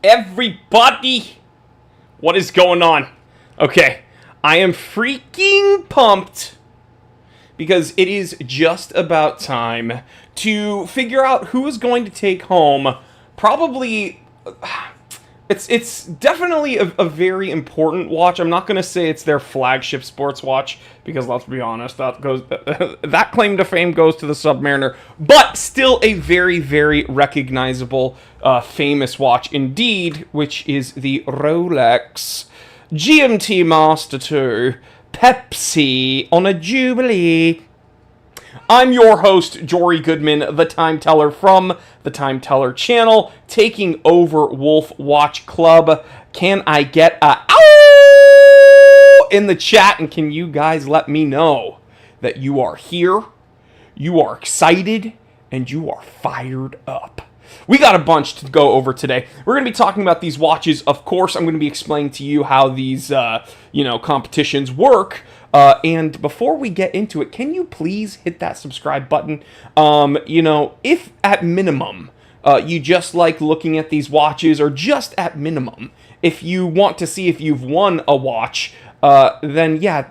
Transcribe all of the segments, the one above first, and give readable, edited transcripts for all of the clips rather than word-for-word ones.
Everybody, what is going on? Okay, I am freaking pumped because it is just about time to figure out who is going to take home probably. It's definitely a very important watch. I'm not going to say it's their flagship sports watch because let's be honest, that claim to fame goes to the Submariner, but still a very, very recognizable, famous watch indeed, which is the Rolex GMT Master 2 Pepsi on a Jubilee. I'm your host, Jory Goodman, the Time Teller from the Time Teller channel, taking over Wolf Watch Club. Can I get a ow in the chat? And can you guys let me know that you are here, you are excited, and you are fired up? We got a bunch to go over today. We're going to be talking about these watches. Of course, I'm going to be explaining to you how these, competitions work. And before we get into it, can you please hit that subscribe button? If at minimum you just like looking at these watches, or just at minimum, if you want to see if you've won a watch, then yeah,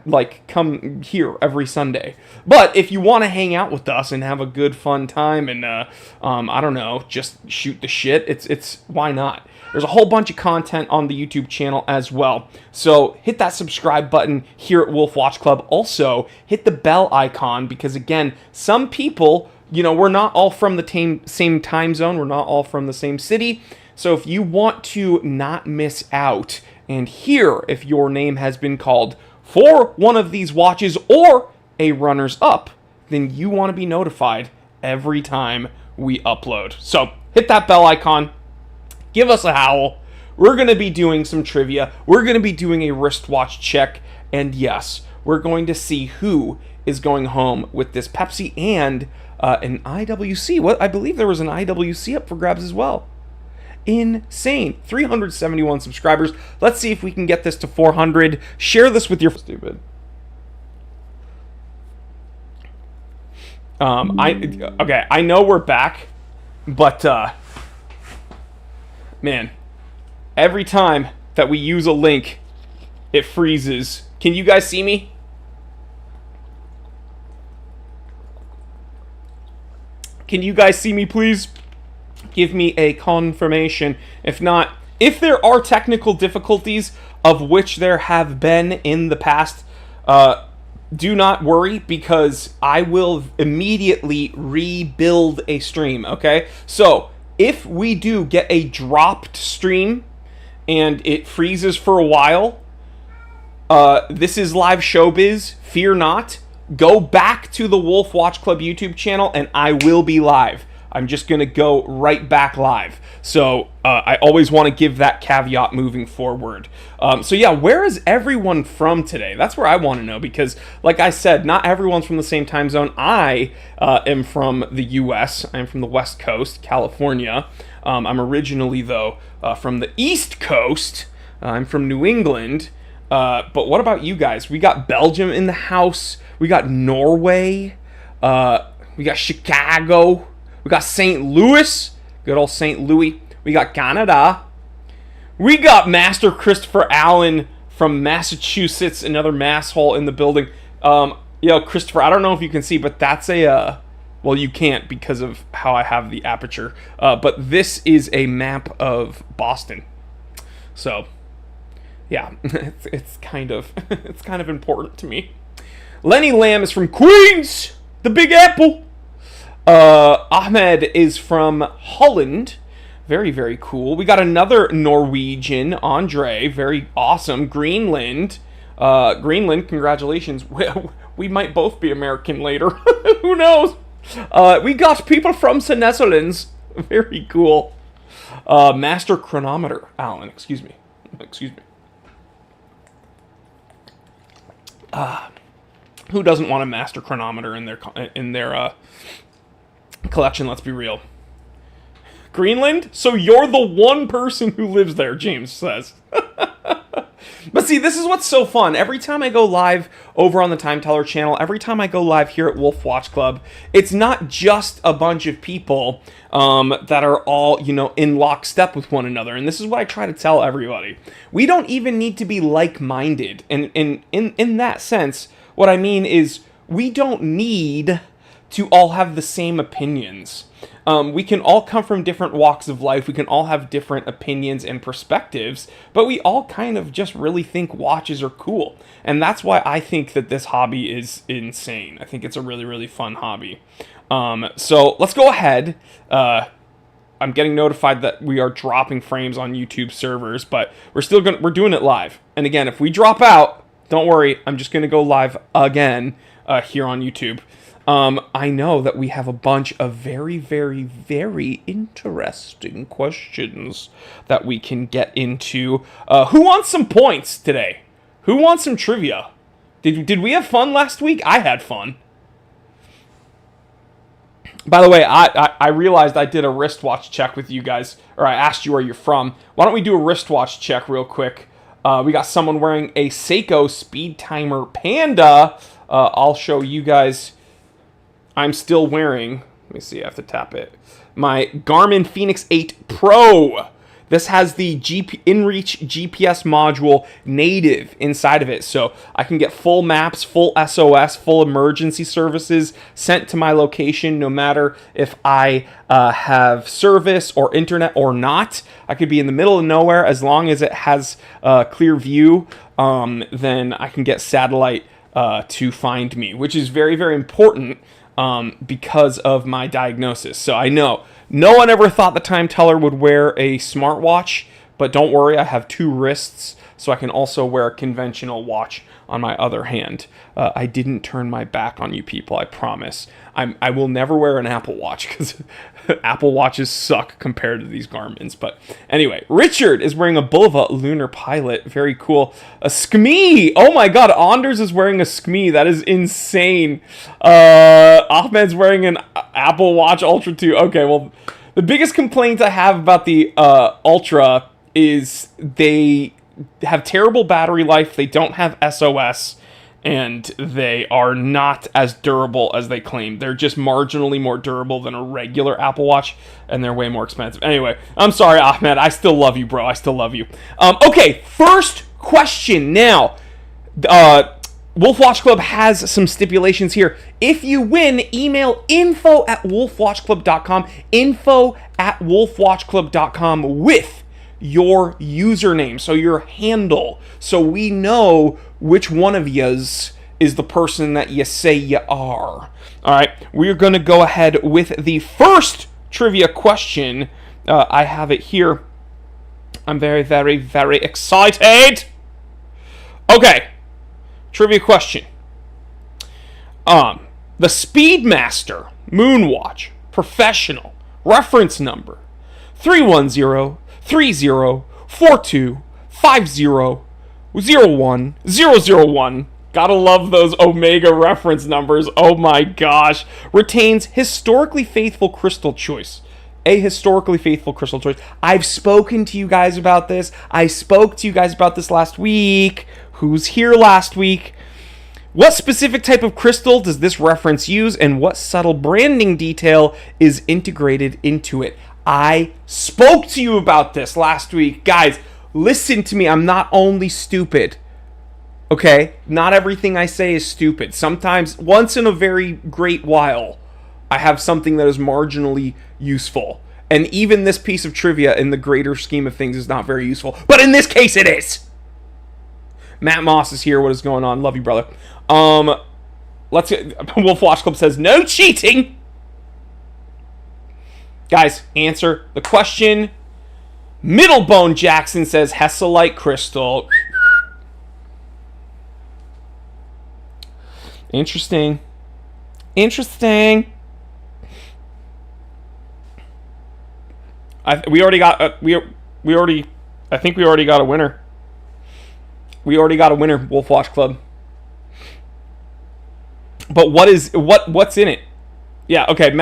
come here every Sunday. But if you want to hang out with us and have a good fun time and, I don't know, just shoot the shit, it's why not? There's a whole bunch of content on the YouTube channel as well. So hit that subscribe button here at Wolf Watch Club. Also, hit the bell icon because, again, some people, we're not all from the same time zone. We're not all from the same city. So if you want to not miss out and hear if your name has been called for one of these watches or a runners-up, then you want to be notified every time we upload. So hit that bell icon. Give us a howl. We're going to be doing some trivia. We're going to be doing a wristwatch check. And yes, we're going to see who is going home with this Pepsi and an IWC. I believe there was an IWC up for grabs as well. Insane. 371 subscribers. Let's see if we can get this to 400. Share this with your... Stupid. I know we're back, but... Man, every time that we use a link, it freezes. Can you guys see me? Can you guys see me, please? Give me a confirmation. If not, if there are technical difficulties, of which there have been in the past, do not worry, because I will immediately rebuild a stream, okay? So, if we do get a dropped stream and it freezes for a while, this is live showbiz. Fear not. Go back to the Wolf Watch Club YouTube channel and I will be live. I'm just going to go right back live. So I always want to give that caveat moving forward. So yeah, where is everyone from today? That's where I want to know because, like I said, not everyone's from the same time zone. I am from the U.S. I'm from the West Coast, California. I'm originally, though, from the East Coast. I'm from New England. But what about you guys? We got Belgium in the house. We got Norway. We got Chicago. We got St. Louis, good old St. Louis. We got Canada. We got Master Christopher Allen from Massachusetts, another masshole in the building. Christopher, I don't know if you can see, but that's a, well, you can't because of how I have the aperture. But this is a map of Boston. So, yeah, it's kind of important to me. Lenny Lamb is from Queens, the Big Apple. Ahmed is from Holland. Very, very cool. We got another Norwegian, Andre. Very awesome. Greenland. Greenland, congratulations. We might both be American later. Who knows? We got people from the Netherlands. Very cool. Master Chronometer. Alan, excuse me. Who doesn't want a Master Chronometer in their collection, let's be real. Greenland? So you're the one person who lives there, James says. But see, this is what's so fun. Every time I go live over on the Time Teller channel, every time I go live here at Wolf Watch Club, it's not just a bunch of people that are all, in lockstep with one another. And this is what I try to tell everybody. We don't even need to be like-minded. And in that sense, what I mean is we don't need to all have the same opinions. We can all come from different walks of life. We can all have different opinions and perspectives, but we all kind of just really think watches are cool. And that's why I think that this hobby is insane. I think it's a really, really fun hobby. So let's go ahead. I'm getting notified that we are dropping frames on YouTube servers, but we're doing it live. And again, if we drop out, don't worry, I'm just going to go live again here on YouTube. I know that we have a bunch of very, very, very interesting questions that we can get into. Who wants some points today? Who wants some trivia? Did we have fun last week? I had fun. By the way, I realized I did a wristwatch check with you guys, or I asked you where you're from. Why don't we do a wristwatch check real quick? We got someone wearing a Seiko Speed Timer Panda. I'll show you guys. I'm still wearing, let me see, I have to tap it, my Garmin Fenix 8 Pro. This has the InReach GPS module native inside of it, so I can get full maps, full SOS, full emergency services sent to my location no matter if I have service or internet or not. I could be in the middle of nowhere as long as it has clear view, then I can get satellite to find me, which is very, very important because of my diagnosis. So I know no one ever thought the Time Teller would wear a smartwatch, but don't worry, I have two wrists, so I can also wear a conventional watch on my other hand. I didn't turn my back on you people, I promise. I will never wear an Apple Watch because Apple Watches suck compared to these Garmin's. But anyway, Richard is wearing a Bulova Lunar Pilot. Very cool. A Skmee. Oh my god, Anders is wearing a Skmee. That is insane. Ahmed's wearing an Apple Watch Ultra 2. Okay, well, the biggest complaint I have about the Ultra is they have terrible battery life. They don't have SOS. And they are not as durable as they claim. They're just marginally more durable than a regular Apple Watch, and they're way more expensive. Anyway, I'm sorry, Ahmed. I still love you, bro. I still love you. Okay, first question. Now, Wolf Watch Club has some stipulations here. If you win, email info@wolfwatchclub.com, info@wolfwatchclub.com with your username, so your handle, so we know which one of yous is the person that you say you are. All right, we're going to go ahead with the first trivia question. I have it here. I'm very, very, very excited. Okay, trivia question. The Speedmaster Moonwatch Professional reference number 310-3042-50-50-01-001. Gotta love those Omega reference numbers. Oh my gosh. Retains historically faithful crystal choice. A historically faithful crystal choice. I've spoken to you guys about this. I spoke to you guys about this last week. Who's here last week? What specific type of crystal does this reference use, and what subtle branding detail is integrated into it? I spoke to you about this last week. Guys, listen to me. I'm not only stupid. Okay? Not everything I say is stupid. Sometimes, once in a very great while, I have something that is marginally useful. And even this piece of trivia in the greater scheme of things is not very useful. But in this case, it is! Matt Moss is here. What is going on? Love you, brother. Let's get... Wolf Watch Club says, no cheating! Guys, answer the question. Middlebone Jackson says Hesselite crystal. Interesting. Interesting. We already got I think we already got a winner. We already got a winner, Wolf Watch Club. But what's in it? Yeah, okay,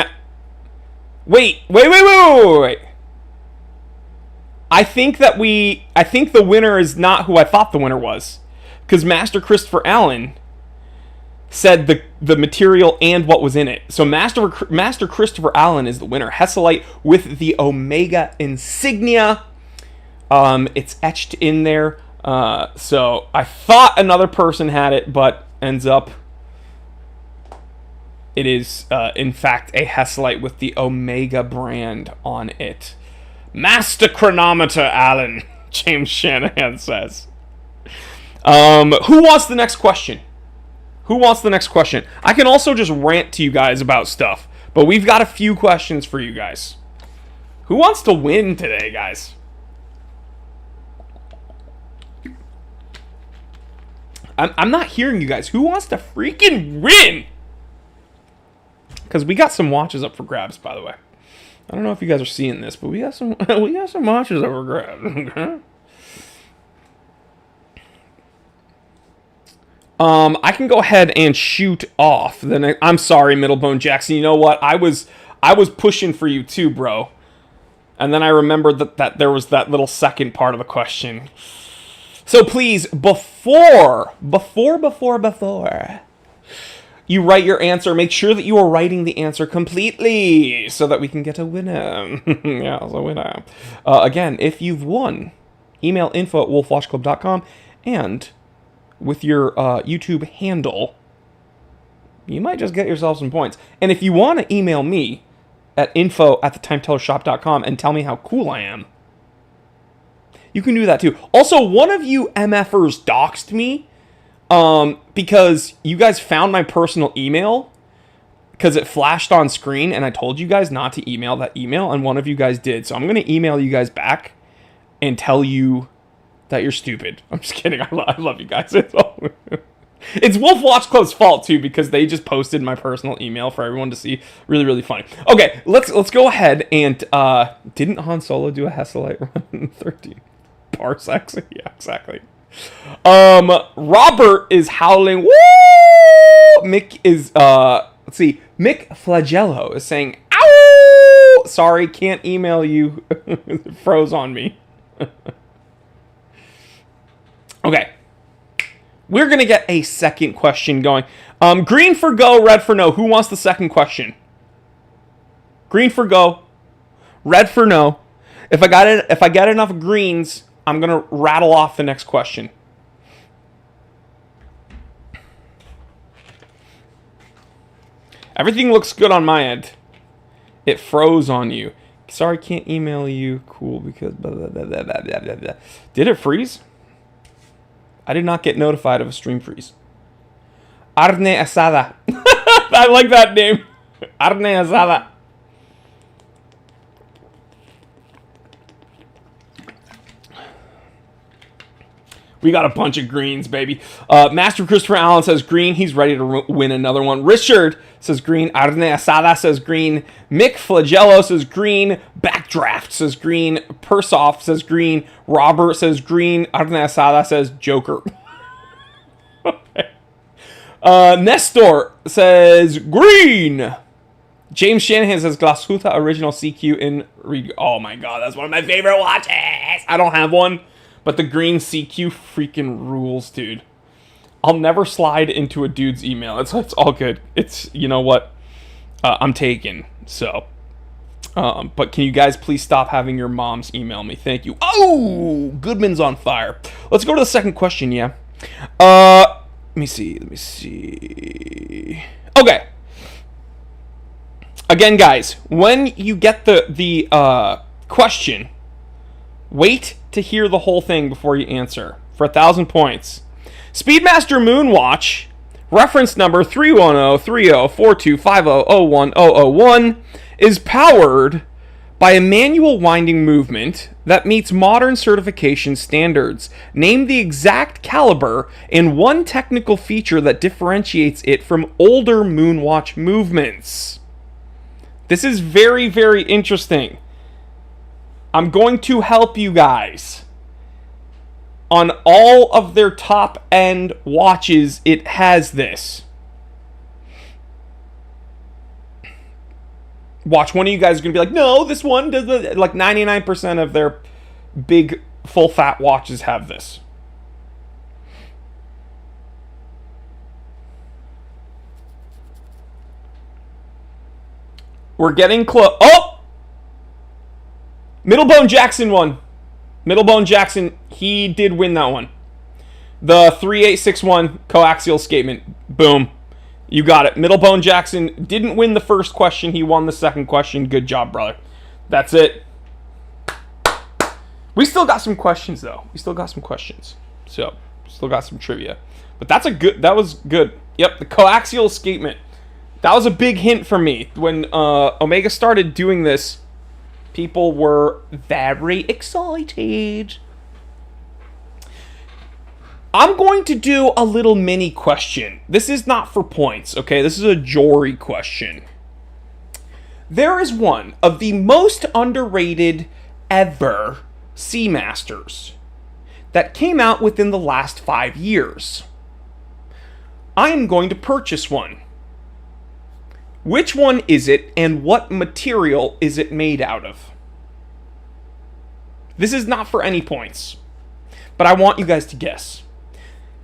Wait. I I think the winner is not who I thought the winner was, because Master Christopher Allen said the material and what was in it. So Master Christopher Allen is the winner. Hesalite with the Omega insignia. It's etched in there. So I thought another person had it, but ends up it is in fact a Hesalite with the Omega brand on it. Master Chronometer Allen, James Shanahan says. Who wants the next question? Who wants the next question? I can also just rant to you guys about stuff, but we've got a few questions for you guys. Who wants to win today, guys? I'm not hearing you guys. Who wants to freaking win? Because we got some watches up for grabs, by the way. I don't know if you guys are seeing this, but we got some watches up for grabs. I can go ahead and shoot off. I'm sorry, Middlebone Jackson. You know what? I was pushing for you too, bro. And then I remembered that there was that little second part of the question. So please, before you write your answer, make sure that you are writing the answer completely so that we can get a winner. Yeah, a winner. Again, if you've won, email info@wolfwatchclub.com, and with your YouTube handle, you might just get yourself some points. And if you want to email me at info@thetimetellershop.com and tell me how cool I am, you can do that too. Also, one of you MFers doxed me because you guys found my personal email because it flashed on screen, and I told you guys not to email that email, and one of you guys did. So I'm going to email you guys back and tell you that you're stupid. I'm just kidding. I love you guys. It's Wolf Watch Club's fault too, because they just posted my personal email for everyone to see. Really, really funny. Okay, let's go ahead and didn't Han Solo do a Hesalite run in 13 parsecs? Yeah, exactly. Robert is howling. Woo! Mick is let's see. Mick Flagello is saying, "Ow! Sorry, can't email you." It froze on me. Okay. We're going to get a second question going. Green for go, red for no. Who wants the second question? Green for go, red for no. If I get enough greens, I'm going to rattle off the next question. Everything looks good on my end. It froze on you. Sorry, can't email you. Cool, because blah, blah, blah, blah, blah, blah, blah. Did it freeze? I did not get notified of a stream freeze. Arne Asada. I like that name. Arne Asada. We got a bunch of greens, baby. Master Christopher Allen says green. He's ready to win another one. Richard says green. Arne Asada says green. Mick Flagello says green. Backdraft says green. Persoff says green. Robert says green. Arne Asada says Joker. Okay. Nestor says green. James Shanahan says Glashütte original CQ in... Oh my god, that's one of my favorite watches. I don't have one. But the green CQ freaking rules, dude. I'll never slide into a dude's email. It's all good. It's, you know what? I'm taken. So, but can you guys please stop having your moms email me? Thank you. Oh, Goodman's on fire. Let's go to the second question, yeah? Let me see. Okay. Again, guys, when you get the question, wait to hear the whole thing before you answer for 1,000 points. Speedmaster Moonwatch, reference number 310304250010001, is powered by a manual winding movement that meets modern certification standards. Name the exact caliber and one technical feature that differentiates it from older Moonwatch movements. This is very, very interesting. I'm going to help you guys. On all of their top-end watches, it has this. Watch, one of you guys is going to be like, no, this one does, like 99% of their big full fat watches have this. We're getting close. Oh! Middlebone Jackson won. Middlebone Jackson, he did win that one. The 3861 coaxial escapement. Boom. You got it. Middlebone Jackson didn't win the first question. He won the second question. Good job, brother. That's it. We still got some questions, though. We still got some questions. So, still got some trivia. But that was good. Yep, the coaxial escapement. That was a big hint for me. When Omega started doing this, people were very excited. I'm going to do a little mini question. This is not for points, okay? This is a Jory question. There is one of the most underrated ever Seamasters that came out within the last 5 years. I am going to purchase one. Which one is it, and what material is it made out of? This is not for any points, but I want you guys to guess.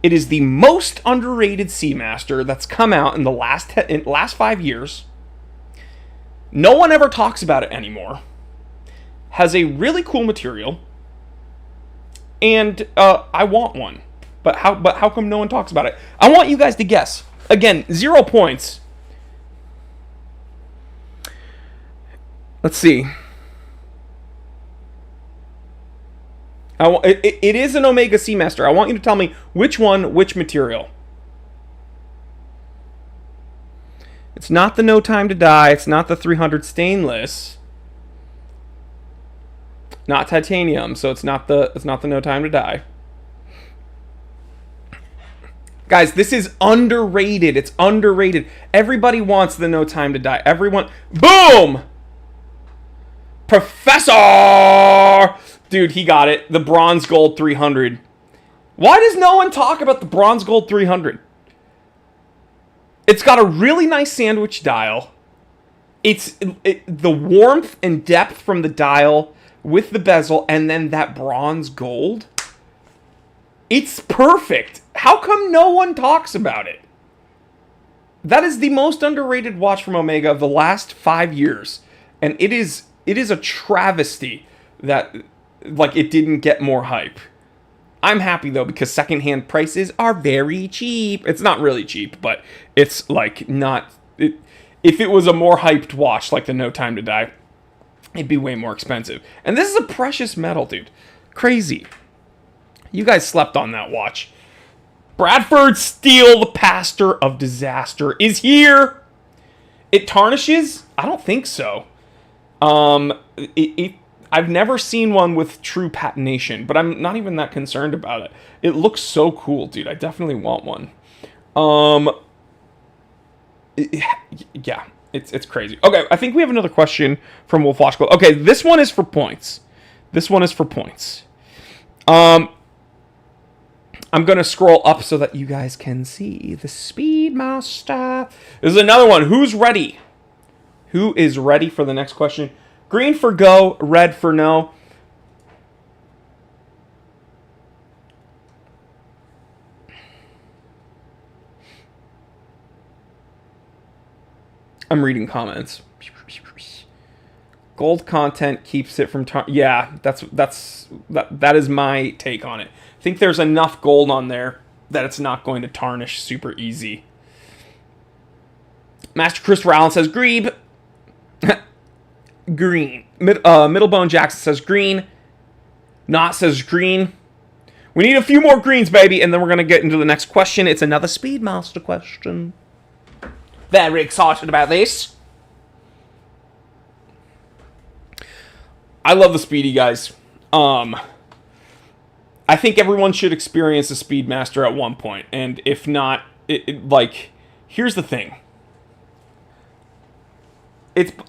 It is the most underrated Seamaster that's come out in the last 5 years. No one ever talks about it anymore. Has a really cool material, and I want one. But how come no one talks about it? I want you guys to guess. Again, 0 points. Let's see. It is an Omega Seamaster. I want you to tell me which one, which material. It's not the No Time to Die. It's not the 300 stainless. Not titanium, so it's not the No Time to Die. Guys, this is underrated. It's underrated. Everybody wants the No Time to Die. Everyone. Boom! Professor! Dude, he got it. The Bronze Gold 300. Why does no one talk about the Bronze Gold 300? It's got a really nice sandwich dial. The warmth and depth from the dial with the bezel and then that bronze gold. It's perfect. How come no one talks about it? That is the most underrated watch from Omega of the last 5 years. And it is a travesty that it didn't get more hype. I'm happy though because secondhand prices are very cheap. It's not really cheap, but it's not. If it was a more hyped watch like the No Time to Die, it'd be way more expensive. And this is a precious metal, dude. Crazy. You guys slept on that watch. Bradford Steele, the pastor of disaster, is here. It tarnishes? I don't think so. I've never seen one with true patination, but I'm not even that concerned about it. It looks so cool, dude. I definitely want one. Yeah, it's crazy. Okay, I think we have another question from Wolf Watch Club. Okay, this one is for points. I'm going to scroll up so that you guys can see the Speedmaster. This is another one. Who's ready? Who is ready for the next question? Green for go, red for no. I'm reading comments. Gold content keeps it from yeah, that is my take on it. I think there's enough gold on there that it's not going to tarnish super easy. Master Christopher Allen says Grebe. Green. Middlebone Jackson says green. Knott says green. We need a few more greens, baby, and then we're going to get into the next question. It's another Speedmaster question. Very excited about this. I love the Speedy, guys. I think everyone should experience a Speedmaster at one point, and if not, here's the thing.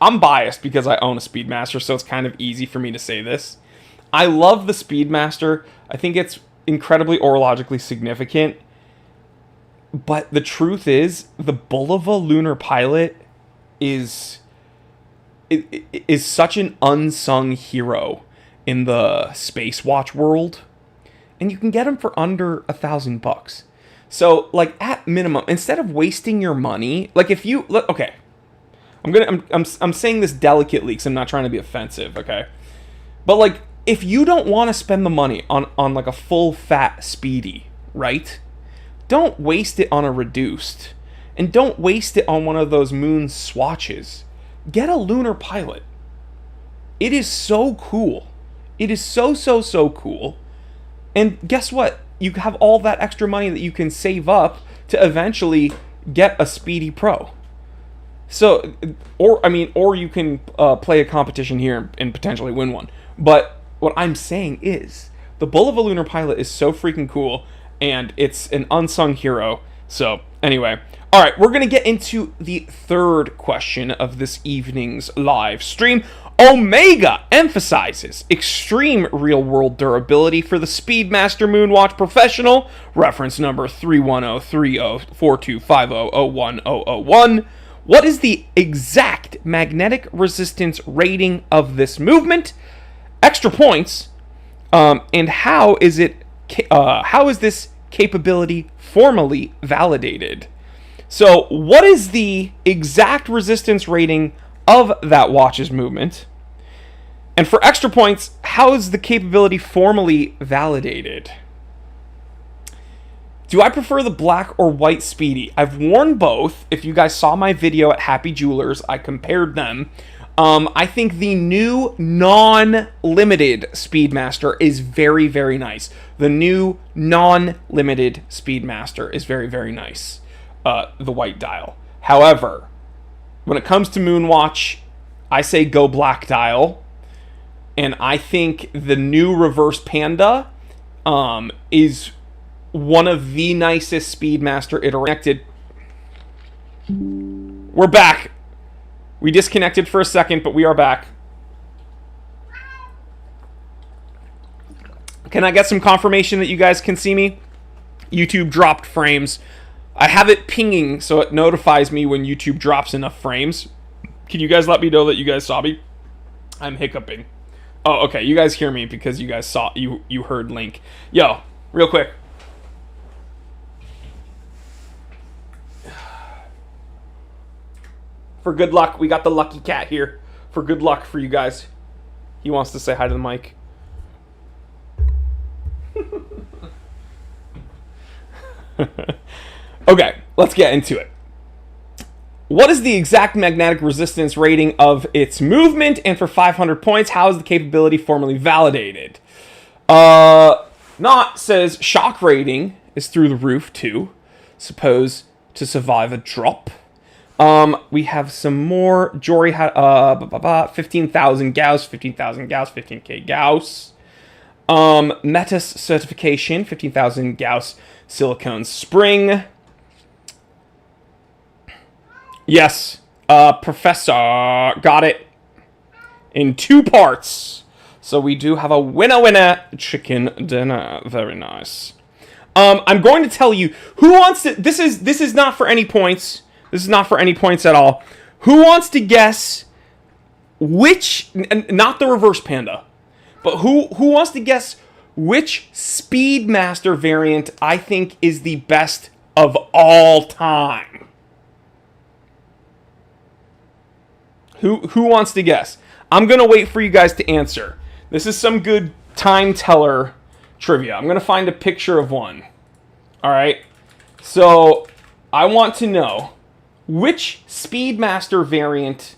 I'm biased because I own a Speedmaster, so it's kind of easy for me to say this. I love the Speedmaster. I think it's incredibly orologically significant. But the truth is, the Bulova Lunar Pilot is such an unsung hero in the space watch world, and you can get them for under $1,000. So, like, at minimum, instead of wasting your money, like, if you look, okay, I'm saying this delicately because I'm not trying to be offensive, okay, but like, if you don't want to spend the money on like a full fat Speedy, right? Don't waste it on a reduced, and don't waste it on one of those moon swatches. Get a lunar pilot. It is so cool. It is so cool. And guess what? You have all that extra money that you can save up to eventually get a Speedy Pro. So, or you can play a competition here and potentially win one. But what I'm saying is, the Bull of a Lunar Pilot is so freaking cool, and it's an unsung hero. So, anyway. Alright, we're going to get into the third question of this evening's live stream. Omega emphasizes extreme real-world durability for the Speedmaster Moonwatch Professional, reference number 310304250010001. What is the exact magnetic resistance rating of this movement? Extra points, and how is this capability formally validated? So, what is the exact resistance rating of that watch's movement? And for extra points, how is the capability formally validated? Do I prefer the black or white Speedy? I've worn both. If you guys saw my video at Happy Jewelers, I compared them. I think the new non-limited Speedmaster is very, very nice. The new non-limited Speedmaster is very, very nice. The white dial. However, when it comes to Moonwatch, I say go black dial. And I think the new Reverse Panda is one of the nicest Speedmaster iterations. We're back. We disconnected for a second, but we are back. Can I get some confirmation that you guys can see me? YouTube dropped frames. I have it pinging so it notifies me when YouTube drops enough frames. Can you guys let me know that you guys saw me? I'm hiccuping. Oh, okay. You guys hear me because you guys saw, you heard Link. Yo, real quick. For good luck, we got the lucky cat here. For good luck for you guys. He wants to say hi to the mic. Okay, let's get into it. What is the exact magnetic resistance rating of its movement? And for 500 points, how is the capability formally validated? Not says shock rating is through the roof too. Supposed to survive a drop. We have some more. Jory had 15,000 Gauss, 15,000 Gauss, 15k Gauss. Metis certification, 15,000 Gauss silicone spring. Yes, Professor got it in 2 parts. So we do have a winner chicken dinner. Very nice. I'm going to tell you who wants to. This is not for any points. This is not for any points at all. Who wants to guess which? Not the Reverse Panda, but who wants to guess which Speedmaster variant I think is the best of all time? Who wants to guess? I'm going to wait for you guys to answer. This is some good time teller trivia. I'm going to find a picture of one. All right. So I want to know which Speedmaster variant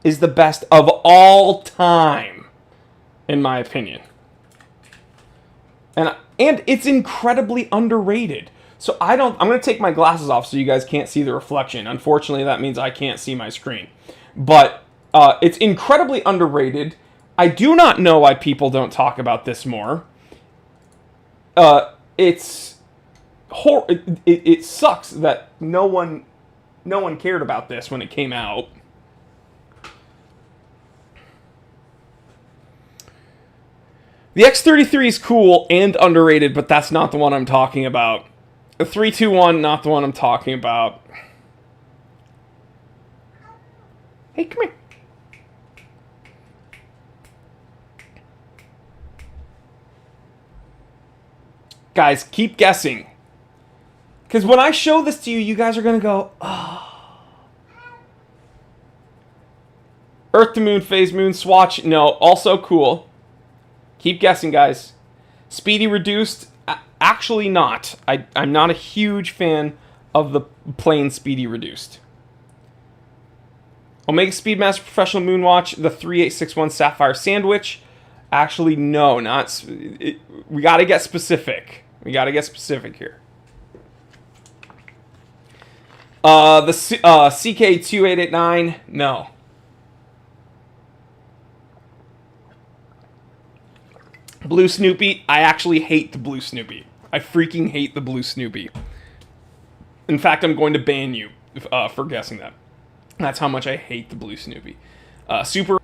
is the best of all time, in my opinion. And it's incredibly underrated. So I'm going to take my glasses off so you guys can't see the reflection. Unfortunately, that means I can't see my screen. But it's incredibly underrated. I do not know why people don't talk about this more. It sucks that no one cared about this when it came out. The X33 is cool and underrated, but that's not the one I'm talking about. The 321, not the one I'm talking about. Hey, come here. Guys, keep guessing. Because when I show this to you, you guys are going to go, oh. Earth to Moon, Phase Moon, Swatch. No, also cool. Keep guessing, guys. Speedy Reduced. Actually not. I'm not a huge fan of the plain Speedy Reduced. Omega Speedmaster Professional Moonwatch, the 3861 Sapphire Sandwich. Actually, no, not. We got to get specific. We got to get specific here. The CK2889, no. Blue Snoopy, I actually hate the Blue Snoopy. I freaking hate the Blue Snoopy. In fact, I'm going to ban you for guessing that. That's how much I hate the Blue Snoopy. Super...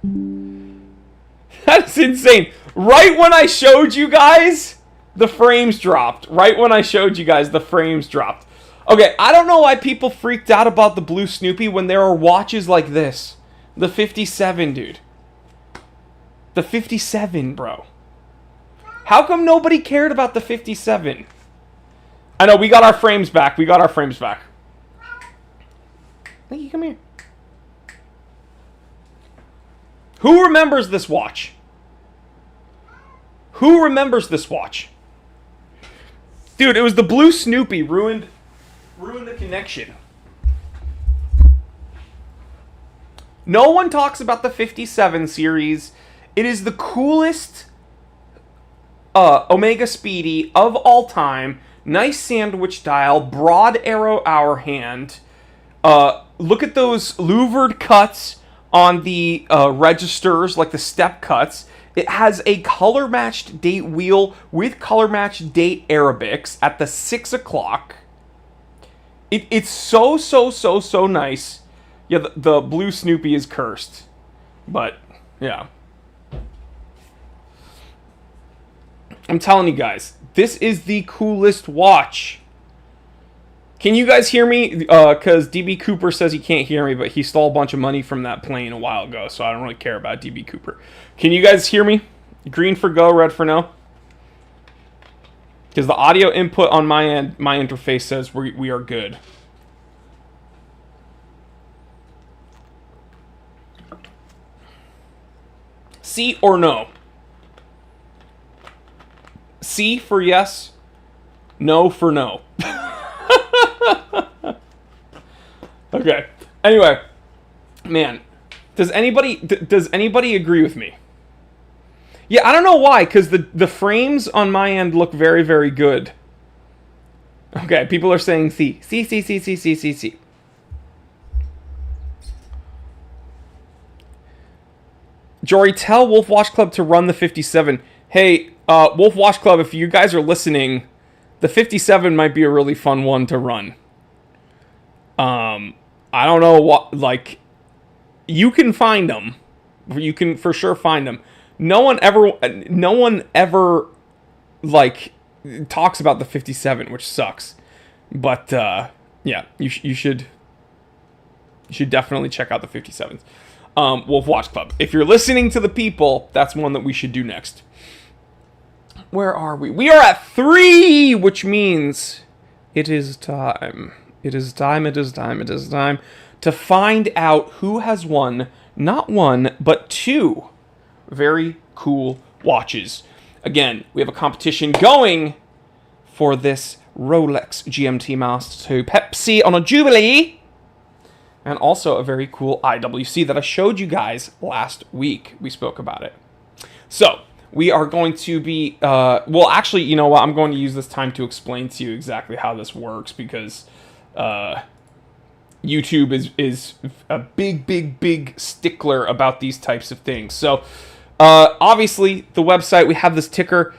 That's insane. Right when I showed you guys, the frames dropped. Right when I showed you guys, the frames dropped. Okay, I don't know why people freaked out about the Blue Snoopy when there are watches like this. The 57, dude. The 57, bro. How come nobody cared about the 57? I know, we got our frames back. We got our frames back. Linky, come here. Who remembers this watch? Who remembers this watch? Dude, it was the Blue Snoopy ruined the connection. No one talks about the 57 series. It is the coolest Omega Speedy of all time. Nice sandwich dial, broad arrow hour hand. Look at those louvered cuts on the registers, like the step cuts. It has a color-matched date wheel with color-matched date Arabics at the 6 o'clock. It's so nice. Yeah, the Blue Snoopy is cursed. But, yeah. I'm telling you guys, this is the coolest watch. Can you guys hear me? Because DB Cooper says he can't hear me, but he stole a bunch of money from that plane a while ago, so I don't really care about DB Cooper. Can you guys hear me? Green for go, red for no. Because the audio input on my end, my interface says we are good. C or no? C for yes, no for no. Okay. Anyway, man, does anybody agree with me? Yeah, I don't know why, because the frames on my end look very, very good. Okay, people are saying C. C, C, C, C, C, C, C. Jory, tell Wolf Watch Club to run the 57. Hey, Wolf Watch Club, if you guys are listening, the 57 might be a really fun one to run. I don't know what, like, you can find them. You can for sure find them. No one ever, like, talks about the 57, which sucks. But, yeah, you should definitely check out the 57s. Wolf Watch Club. If you're listening to the people, that's one that we should do next. Where are we? We are at 3, which means it is time. It is time to find out who has won, not one, but 2 very cool watches. Again, we have a competition going for this Rolex GMT Master 2 Pepsi on a Jubilee, and also a very cool IWC that I showed you guys last week. We spoke about it. So, we are going to be, well, actually, you know what? I'm going to use this time to explain to you exactly how this works, because YouTube is a big stickler about these types of things. So, obviously, the website, we have this ticker.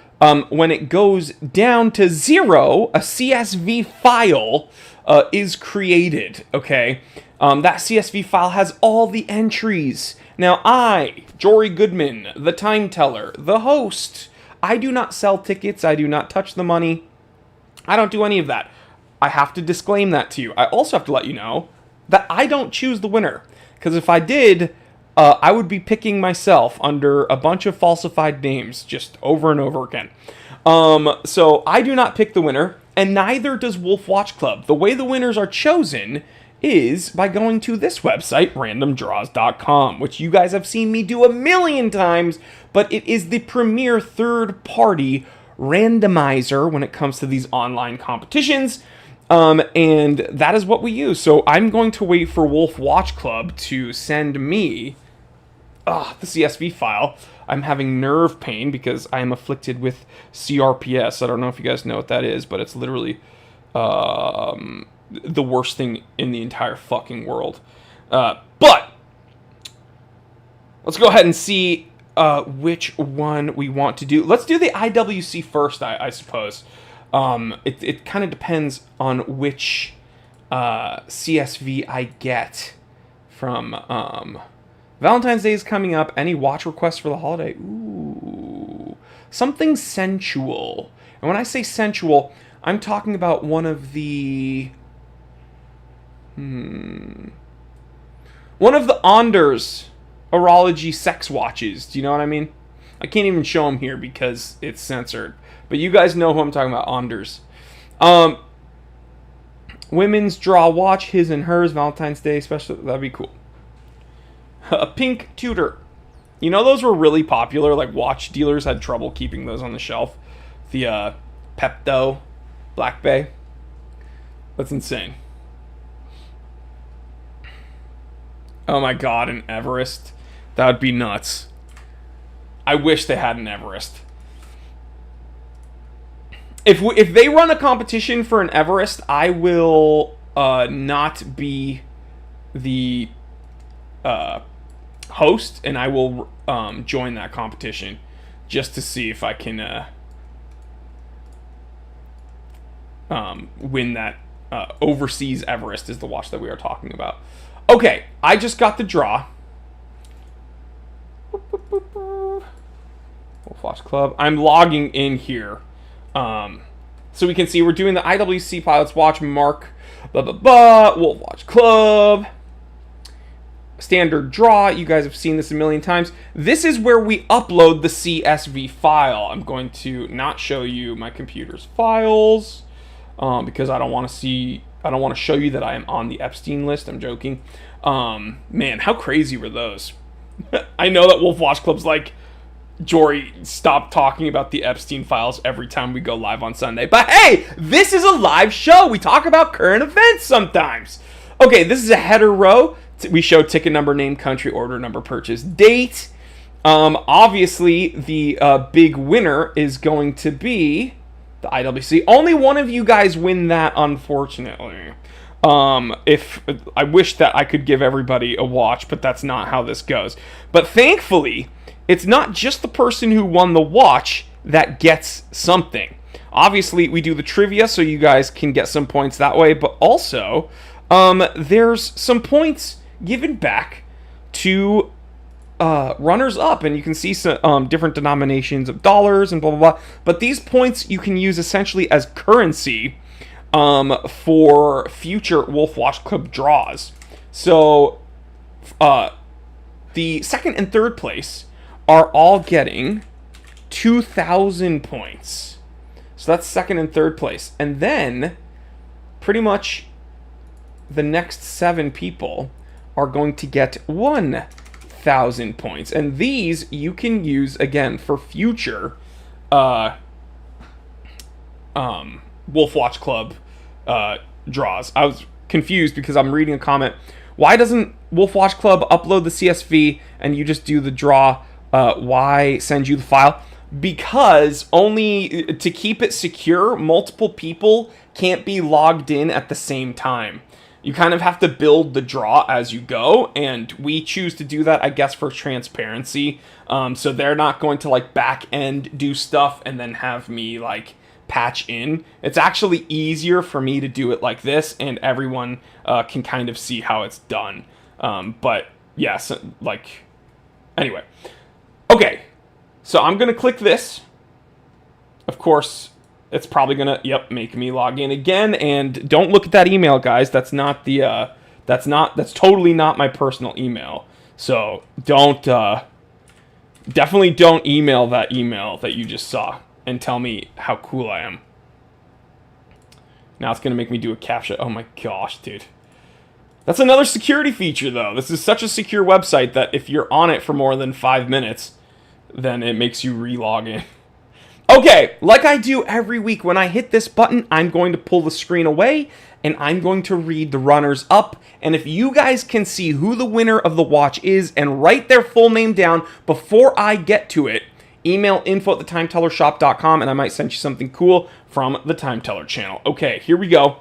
When it goes down to 0, a CSV file is created, okay? That CSV file has all the entries. Now, I, Jory Goodman, the time teller, the host, I do not sell tickets. I do not touch the money. I don't do any of that. I have to disclaim that to you. I also have to let you know that I don't choose the winner. Because if I did, I would be picking myself under a bunch of falsified names just over and over again. So I do not pick the winner, and neither does Wolf Watch Club. The way the winners are chosen is by going to this website, randomdraws.com, which you guys have seen me do a million times, but it is the premier third-party randomizer when it comes to these online competitions, and that is what we use. So I'm going to wait for Wolf Watch Club to send me the CSV file. I'm having nerve pain because I am afflicted with CRPS. I don't know if you guys know what that is, but it's literally the worst thing in the entire fucking world. But let's go ahead and see which one we want to do. Let's do the IWC first, I suppose. It kind of depends on which CSV I get from... Valentine's Day is coming up. Any watch requests for the holiday? Ooh. Something sensual. And when I say sensual, I'm talking about one of the... One of the Anders Horology sex watches. Do you know what I mean? I can't even show them here because it's censored. But you guys know who I'm talking about, Anders. Women's draw watch, his and hers, Valentine's Day special. That'd be cool. A pink Tudor. You know those were really popular. Like watch dealers had trouble keeping those on the shelf. The Pepto Black Bay. That's insane. Oh my god, an Everest. That would be nuts. I wish they had an Everest. If they run a competition for an Everest, I will not be the host, and I will join that competition just to see if I can win that overseas Everest is the watch that we are talking about. Okay, I just got the draw. Wolf Watch Club. I'm logging in here. So we can see we're doing the IWC Pilot's Watch Mark, blah, blah, blah, Wolf Watch Club. Standard draw. You guys have seen this a million times. This is where we upload the CSV file. I'm going to not show you my computer's files because I don't want to show you that I am on the Epstein list. I'm joking. Man, how crazy were those? I know that Wolf Watch Club's like, Jory, stop talking about the Epstein files every time we go live on Sunday. But hey, this is a live show. We talk about current events sometimes. Okay, this is a header row. We show ticket number, name, country, order number, purchase date. Obviously, the big winner is going to be the IWC. Only one of you guys win that, unfortunately. If I wish that I could give everybody a watch, but that's not how this goes. But thankfully, it's not just the person who won the watch that gets something. Obviously, we do the trivia so you guys can get some points that way, but also there's some points given back to runners up, and you can see some different denominations of dollars and blah, blah, blah. But these points you can use essentially as currency for future Wolf Watch Club draws. So the second and third place are all getting 2,000 points. So that's second and third place. And then pretty much the next 7 people are going to get 1,000 points. And these you can use, again, for future Wolf Watch Club draws. I was confused because I'm reading a comment. Why doesn't Wolf Watch Club upload the CSV and you just do the draw? Why send you the file? Because only to keep it secure, multiple people can't be logged in at the same time. You kind of have to build the draw as you go, and we choose to do that, I guess, for transparency. So they're not going to like back end do stuff and then have me like patch in. It's actually easier for me to do it like this, and everyone can kind of see how it's done. But yes, like anyway. Okay, so I'm going to click this. Of course, it's probably going to, make me log in again. And don't look at that email, guys. That's not the, that's totally not my personal email. So don't, definitely don't email that email that you just saw and tell me how cool I am. Now it's going to make me do a CAPTCHA. Oh my gosh, dude. That's another security feature, though. This is such a secure website that if you're on it for more than 5 minutes, then it makes you re-log in. Okay, like I do every week, when I hit this button, I'm going to pull the screen away, and I'm going to read the runners-up. And if you guys can see who the winner of the watch is and write their full name down before I get to it, email info@thetimtellershop.com, and I might send you something cool from the Time Teller channel. Okay, here we go.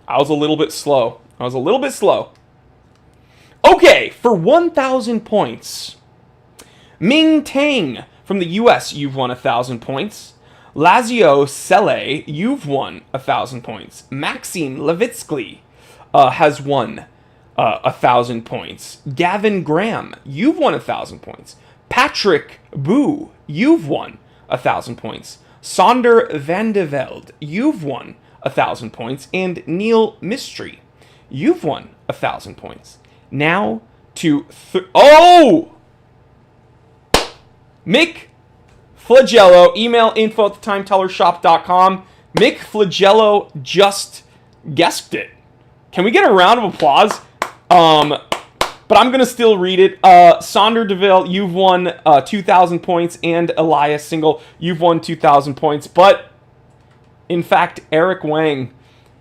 I was a little bit slow. Okay, for 1,000 points. Ming Tang from the US, you've won 1,000 points. Lazio Sele, you've won 1,000 points. Maxim Levitsky has won 1,000 points. Gavin Graham, you've won 1,000 points. Patrick Boo, you've won 1,000 points. Sonder van de Velde, you've won 1,000 points. And Neil Mystery, you've won 1,000 points. Now to Mick Flagello, email info@thetimtellershop.com. Mick Flagello just guessed it. Can we get a round of applause? But I'm going to still read it. Sonder DeVille, you've won 2,000 points. And Elias Single, you've won 2,000 points. But, in fact, Eric Wang,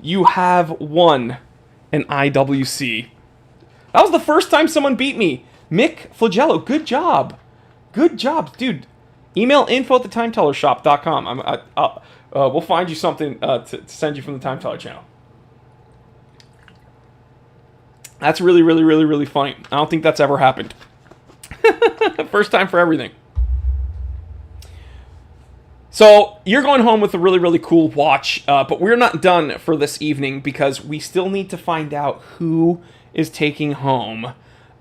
you have won an IWC. That was the first time someone beat me. Mick Flagello, good job. Good job, dude. Email info@thetimtellershop.com. We'll find you something to send you from the Time Teller channel. That's really, really, really, really funny. I don't think that's ever happened. First time for everything. So, you're going home with a really, really cool watch, but we're not done for this evening because we still need to find out who is taking home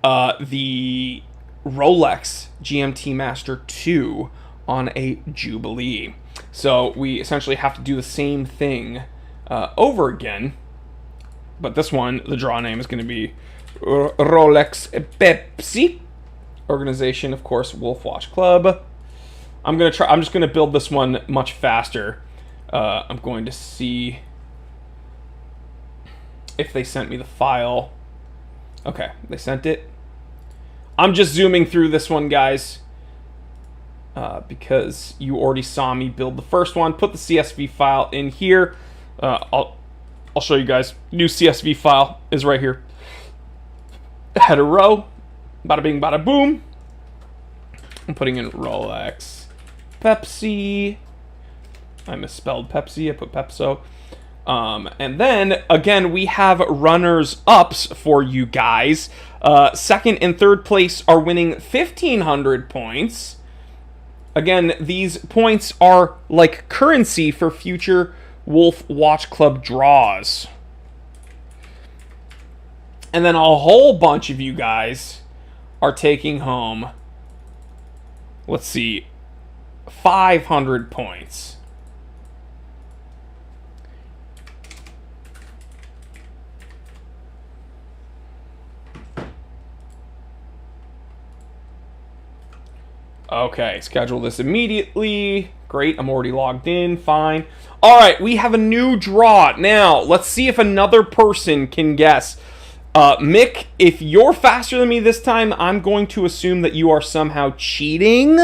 the Rolex GMT Master 2 on a Jubilee. So, we essentially have to do the same thing over again. But this one, the draw name is going to be Rolex Pepsi. Organization, of course, Wolf Watch Club. I'm just going to build this one much faster. I'm going to see if they sent me the file. Okay, they sent it. I'm just zooming through this one, guys, because you already saw me build the first one. Put the CSV file in here. I'll show you guys. New CSV file is right here. Header row. Bada bing, bada boom. I'm putting in Rolex Pepsi. I misspelled Pepsi. I put Pepso. And then, again, we have runners-ups for you guys. Second and third place are winning 1,500 points. Again, these points are like currency for future Wolf Watch Club draws. And then a whole bunch of you guys are taking home, let's see, 500 points. Okay, schedule this immediately. Great, I'm already logged in. Fine. All right, we have a new draw. Now, let's see if another person can guess. Mick, if you're faster than me this time, I'm going to assume that you are somehow cheating.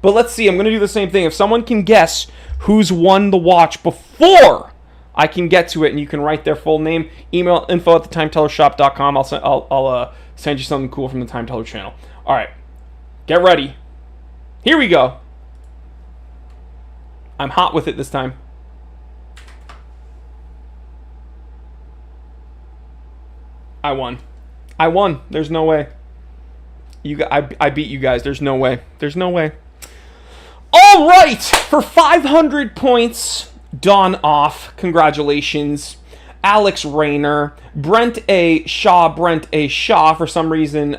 But let's see, I'm going to do the same thing. If someone can guess who's won the watch before I can get to it, and you can write their full name, email info@thetimtellershop.com. I'll send you something cool from the Time Teller channel. All right. Get ready. Here we go. I'm hot with it this time. I won. I won. There's no way. I beat you guys. There's no way. There's no way. All right. For 500 points, Dawn Off. Congratulations. Alex Rayner. Brent A. Shaw. For some reason,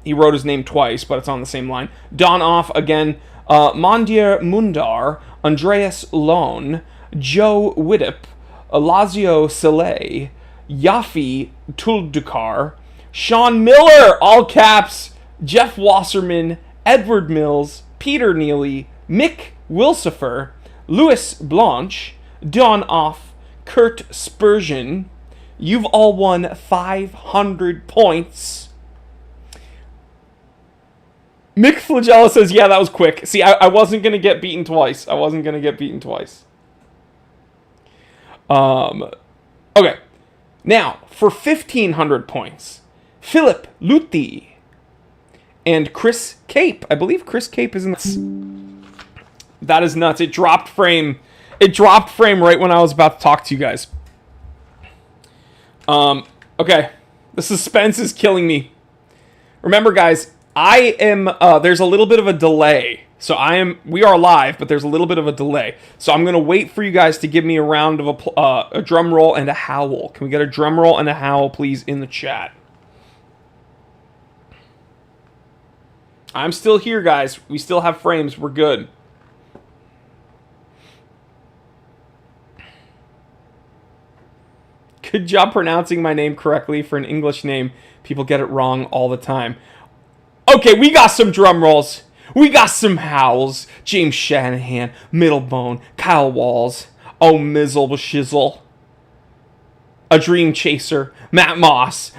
he wrote his name twice, but it's on the same line. Dawn Off again. Mondier Mundar. Andreas Lone. Joe Widdip. Lazio Soleil. Yafi Tuldukar, Sean Miller, all caps, Jeff Wasserman, Edward Mills, Peter Neely, Mick Wilsifer, Louis Blanche, Don Off, Kurt Spurgeon. You've all won 500 points. Mick Flagella says, yeah, that was quick. See, I wasn't going to get beaten twice. Okay. Now, for 1,500 points, Philip Luthi and Chris Cape. I believe Chris Cape is in this. That is nuts. It dropped frame. Right when I was about to talk to you guys. Okay. The suspense is killing me. Remember, guys, I am, there's a little bit of a delay. So we are live, but there's a little bit of a delay. So I'm going to wait for you guys to give me a round of a drum roll and a howl. Can we get a drum roll and a howl, please, in the chat? I'm still here, guys. We still have frames. We're good. Good job pronouncing my name correctly for an English name. People get it wrong all the time. Okay, we got some drum rolls. We got some howls. James Shanahan, Middlebone, Kyle Walls, Oh Mizzle Shizzle, A Dream Chaser, Matt Moss.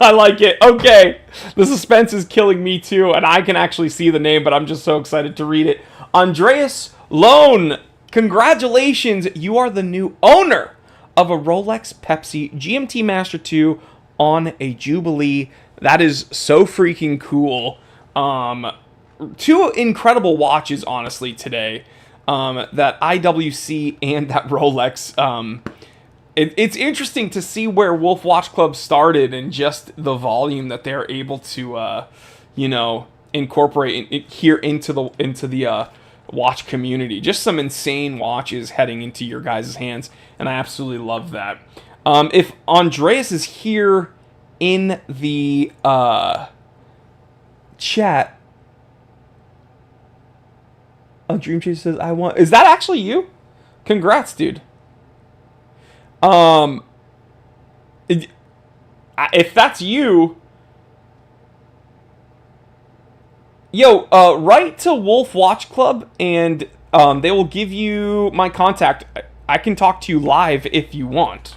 I like it. Okay, the suspense is killing me too, and I can actually see the name, but I'm just so excited to read it. Andreas Lone, congratulations. You are the new owner of a Rolex Pepsi GMT Master 2 on a Jubilee. That is so freaking cool. Two incredible watches, honestly, today. That IWC and that Rolex. It's interesting to see where Wolf Watch Club started and just the volume that they're able to, incorporate here into the watch community. Just some insane watches heading into your guys' hands, and I absolutely love that. If Andreas is here in the chat, Dream Chaser says, "I want." Is that actually you? Congrats, dude. If that's you, write to Wolf Watch Club, and they will give you my contact. I can talk to you live if you want.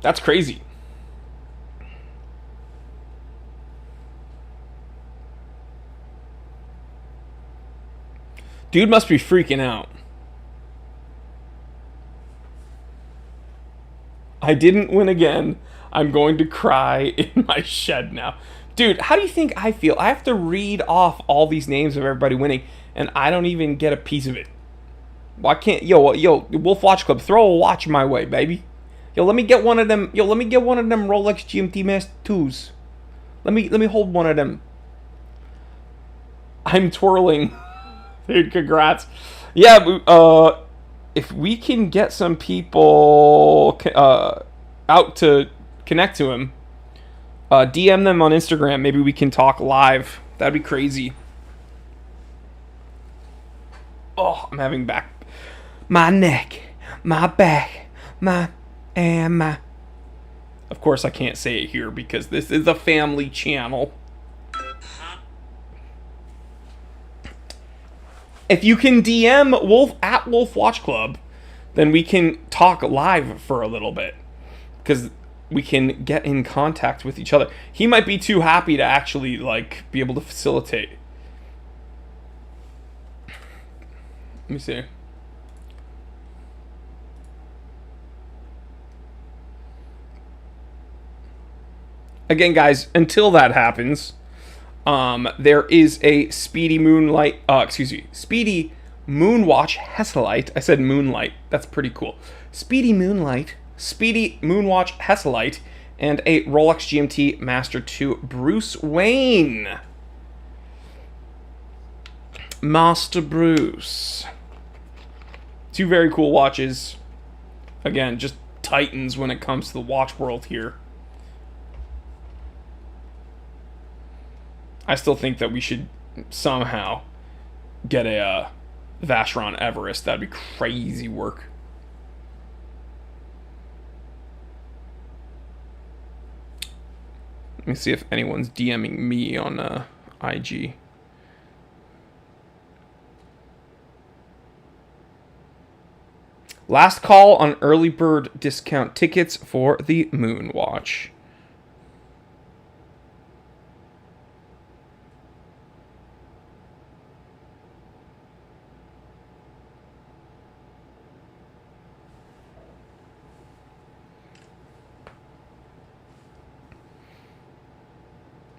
That's crazy. Dude must be freaking out. I didn't win again. I'm going to cry in my shed now. Dude, how do you think I feel? I have to read off all these names of everybody winning, and I don't even get a piece of it. Why can't... Yo, Wolf Watch Club, throw a watch my way, baby. Let me get one of them. Let me get one of them Rolex GMT Master 2s. Let me hold one of them. I'm twirling. Dude, congrats. Yeah, if we can get some people out to connect to him, DM them on Instagram. Maybe we can talk live. That'd be crazy. Oh, I'm having my neck, my back, my... Of course, I can't say it here because this is a family channel. If you can DM Wolf at Wolf Watch Club, then we can talk live for a little bit, because we can get in contact with each other. He might be too happy to actually be able to facilitate. Let me see. Again, guys, until that happens, there is a Speedy Moonlight, Speedy Moonwatch Hesselite. I said Moonlight. That's pretty cool. Speedy Moonwatch Hesselite, and a Rolex GMT Master 2 Bruce Wayne. Master Bruce. Two very cool watches. Again, just titans when it comes to the watch world here. I still think that we should somehow get a Vacheron Everest. That'd be crazy work. Let me see if anyone's DMing me on IG. Last call on early bird discount tickets for the Moonwatch.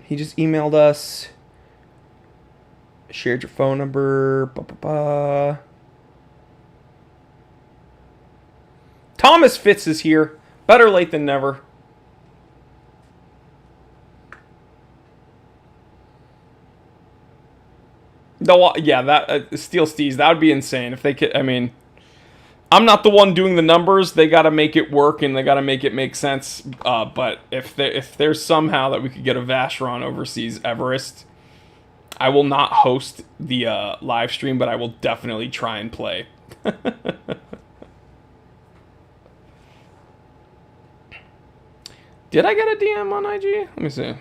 He just emailed us. Shared your phone number. Thomas Fitz is here. Better late than never. No, yeah, that Steel Steez, that would be insane if they could. I mean, I'm not the one doing the numbers. They got to make it work and they got to make it make sense. But if there's somehow that we could get a Vacheron Overseas Everest, I will not host the live stream, but I will definitely try and play. Did I get a DM on IG? Let me see.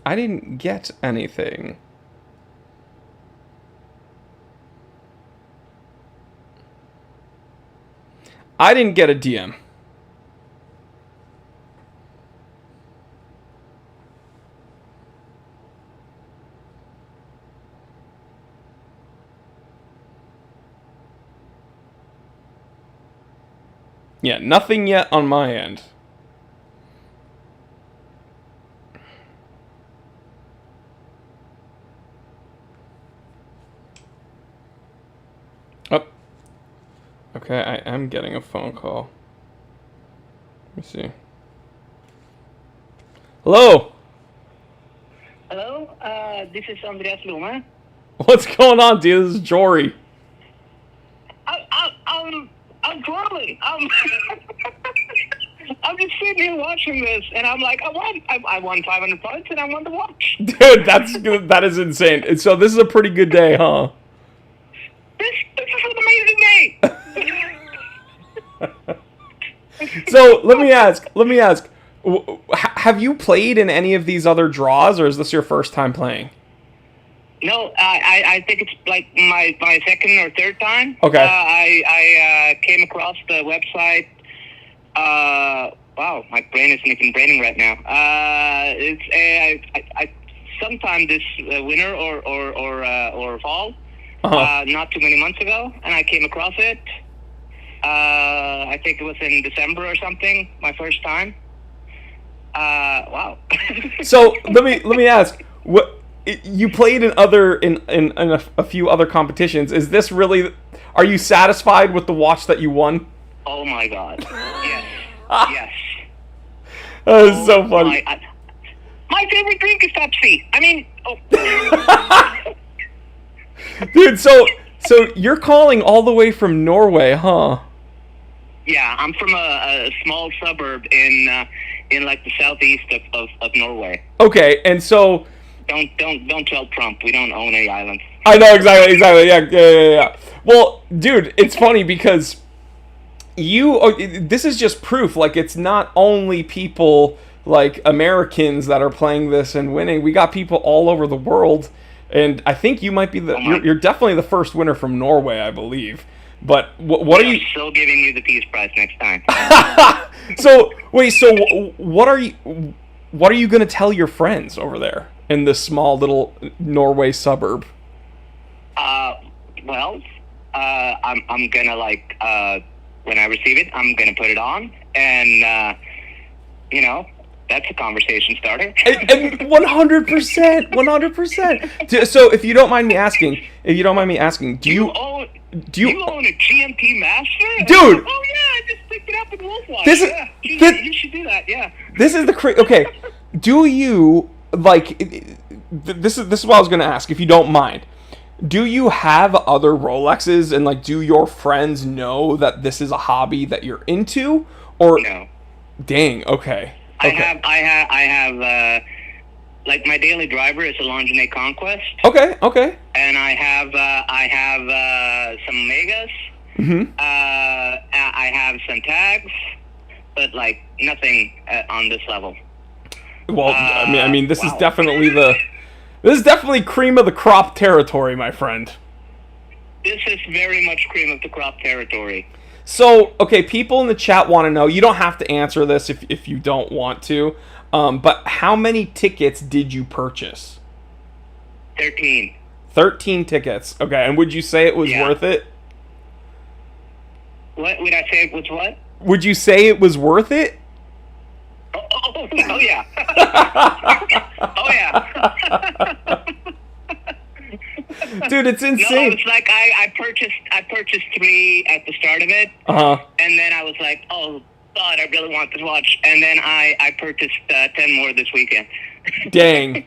I didn't get anything. I didn't get a DM. Yeah, nothing yet on my end. Oh. Okay, I am getting a phone call. Let me see. Hello. Hello, this is Andreas Lome. What's going on, dude? This is Jory. I'm crawling. I'm just sitting here watching this, and I'm like, I won 500 points, and I won the watch. Dude, that's good. That is insane. And so this is a pretty good day, huh? This is an amazing day. So let me ask. Have you played in any of these other draws, or is this your first time playing? No, I think it's like my second or third time. Okay. I came across the website. Wow, my brain isn't even braining right now. I sometime this winter or fall, not too many months ago, and I came across it. I think it was in December or something. My first time. Wow. So let me ask. What you played in a few other competitions? Is this really? Are you satisfied with the watch that you won? Oh my God! Yes. Yes. That is so funny. My favorite drink is Pepsi. I mean, Dude, so you're calling all the way from Norway, huh? Yeah, I'm from a small suburb in like the southeast of Norway. Okay, and so don't tell Trump we don't own any islands. I know exactly. Yeah. Well, dude, it's funny because this is just proof. Like, it's not only people like Americans that are playing this and winning. We got people all over the world, and I think you might be you're definitely the first winner from Norway, I believe. But what are you? Still giving you the peace prize next time. So wait, what are you going to tell your friends over there in this small little Norway suburb? Well, I'm gonna when I receive it, I'm gonna put it on, and that's a conversation starter. And 100%. So if you don't mind me asking, do you own a GMT Master? Dude! Oh yeah, I just picked it up in Wolfwatch. You should do that. Yeah. This is okay. Do you this is what I was going to ask, if you don't mind. Do you have other Rolexes, and like, do your friends know that this is a hobby that you're into? Or No. dang, okay. I have like my daily driver is a Longines Conquest. Okay, okay. And I have some Megas. Mm-hmm. I have some tags, but like nothing on this level. Well, I mean, this is wow. definitely cream of the crop territory, my friend. This is very much cream of the crop territory. So, okay, people in the chat want to know. You don't have to answer this if you don't want to. But how many tickets did you purchase? 13. 13 tickets. Okay, and would you say it was worth it? What would I say? It was what? Would you say it was worth it? Oh yeah. Oh yeah. Dude, it's insane. No, it's like I purchased 3 at the start of it. Uh-huh. And then I was like, oh God, I really want this watch. And then I purchased 10 more this weekend. Dang.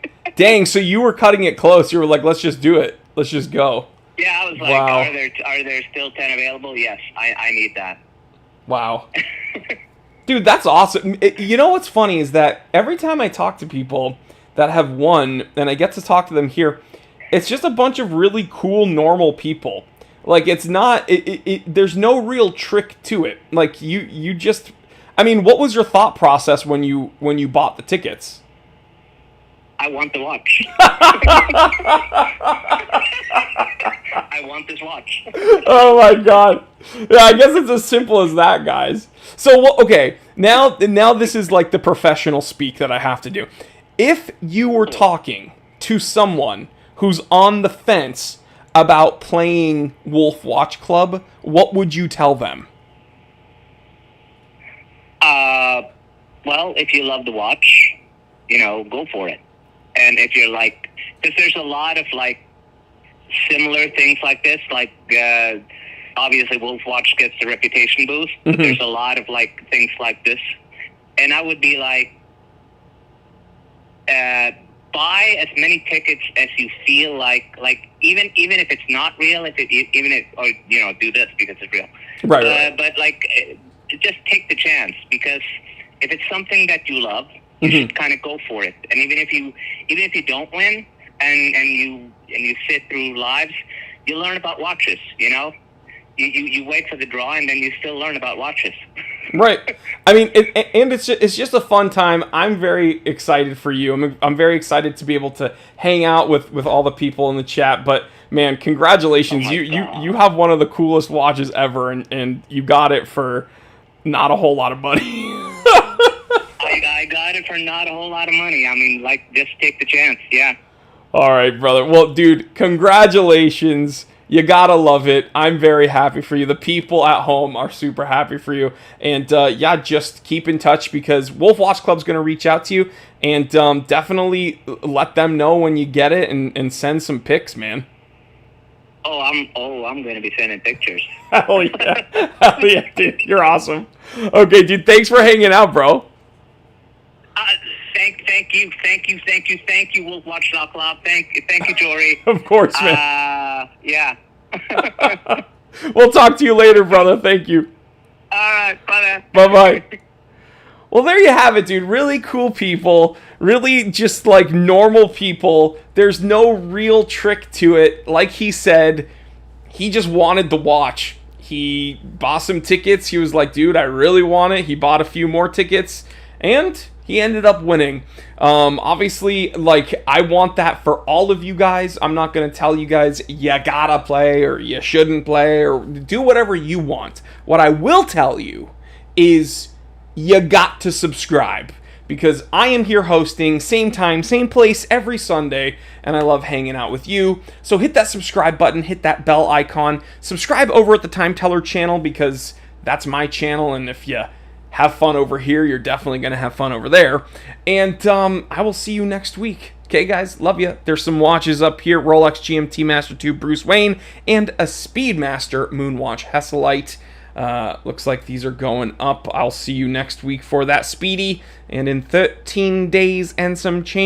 So you were cutting it close. You were like, let's just do it. Let's just go. Yeah, I was like, wow. Are there still 10 available? Yes, I need that. Wow. Dude, that's awesome. You know what's funny is that every time I talk to people that have won, and I get to talk to them here, it's just a bunch of really cool, normal people. Like, it's not, there's no real trick to it. Like, you just, I mean, what was your thought process when you bought the tickets? I want the watch. I want this watch. Oh my God. Yeah, I guess it's as simple as that, guys. So, okay, now this is like the professional speak that I have to do. If you were talking to someone who's on the fence about playing Wolf Watch Club, what would you tell them? Well, if you love the watch, go for it. And if you're like, because there's a lot of like similar things like this, like obviously Wolf Watch gets the reputation boost, but there's a lot of like things like this. And I would be like, buy as many tickets as you feel like even if it's not real, do this because it's real. Right. But like, just take the chance, because if it's something that you love, you should kind of go for it. And even if you don't win and you sit through lives, you learn about watches. You wait for the draw, and then you still learn about watches. Right. I mean, it's just a fun time. I'm very excited for you. I'm very excited to be able to hang out with all the people in the chat. But man, congratulations! You have one of the coolest watches ever, and you got it for not a whole lot of money. I got it for not a whole lot of money. I mean, like, just take the chance. Yeah. All right, brother. Well, dude, congratulations. You gotta love it. I'm very happy for you. The people at home are super happy for you. And just keep in touch, because Wolf Watch Club's gonna reach out to you, and definitely let them know when you get it, and send some pics, man. I'm gonna be sending pictures. Hell yeah. Hell yeah, dude. You're awesome. Okay, dude, thanks for hanging out, bro. Thank you, Wolf Watch Club. Thank you, Jory. Of course, man. Yeah. We'll talk to you later, brother. Thank you. All right, bye. Bye-bye. Well, there you have it, dude. Really cool people. Really just like normal people. There's no real trick to it. Like he said, he just wanted the watch. He bought some tickets. He was like, dude, I really want it. He bought a few more tickets, and he ended up winning. Obviously, like, I want that for all of you guys. I'm not going to tell you guys you gotta play or you shouldn't play or do whatever you want. What I will tell you is you got to subscribe, because I am here hosting, same time, same place, every Sunday, and I love hanging out with you. So hit that subscribe button, hit that bell icon, subscribe over at the Time Teller channel, because that's my channel, and if you have fun over here, you're definitely going to have fun over there. And I will see you next week. Okay, guys? Love you. There's some watches up here. Rolex GMT Master 2 Bruce Wayne and a Speedmaster Moonwatch Hesselite. Looks like these are going up. I'll see you next week for that Speedy. And in 13 days and some change.